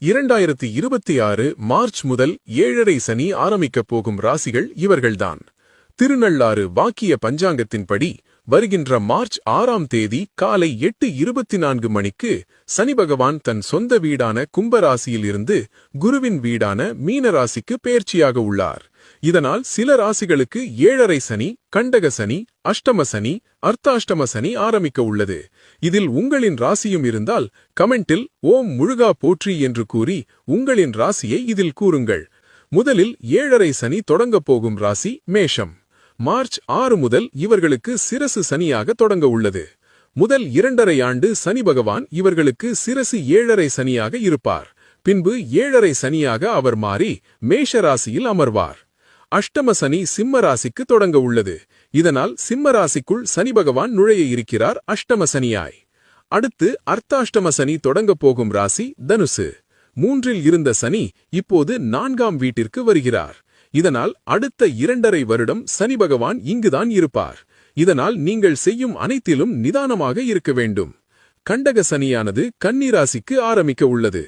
2026 March முதல் 7.5 சனி ஆரம்பிக்கப் போகும் ராசிகள் இவர்கள்தான். திருநள்ளாறு வாக்கிய பஞ்சாங்கத்தின்படி வருகின்ற மார்ச் 6ஆம் தேதி காலை 8:24 மணிக்கு சனி பகவான் தன் சொந்த வீடான கும்பராசியில் இருந்து குருவின் வீடான மீனராசிக்கு பெயர்ச்சியாக உள்ளார். இதனால் சில ராசிகளுக்கு 7.5 சனி, கண்டக சனி, அஷ்டம சனி, அர்த்தாஷ்டம சனி ஆரம்பிக்க உள்ளது. இதில் உங்களின் ராசியும் இருந்தால் கமெண்டில் ஓம் முருகா போற்றி என்று கூறி உங்களின் ராசியை இதில் கூறுங்கள். முதலில் 7.5 சனி தொடங்கப் போகும் ராசி மேஷம். மார்ச் 6 முதல் இவர்களுக்கு சிரசு சனியாக தொடங்க உள்ளது. முதல் 2.5 ஆண்டு சனி பகவான் இவர்களுக்கு சிரசு 7.5 சனியாக இருப்பார். பின்பு 7.5 சனியாக அவர் மாறி மேஷ ராசியில் அமர்வார். அஷ்டம சனி சிம்ம ராசிக்கு தொடங்க உள்ளது. இதனால் சிம்ம ராசிக்குள் சனி பகவான் நுழைய இருக்கிறார் அஷ்டம சனியாய். அடுத்து அர்த்தாஷ்டம சனி தொடங்கப் போகும் ராசி தனுசு. 3இல் இருந்த சனி இப்போது 4ஆம் வீட்டிற்கு வருகிறார். இதனால் அடுத்த 2.5 வருடம் சனி பகவான் இங்குதான் இருப்பார். இதனால் நீங்கள் செய்யும் அனைத்திலும் நிதானமாக இருக்க வேண்டும். கண்டக சனியானது கன்னி ராசிக்கு ஆரம்பிக்க உள்ளது.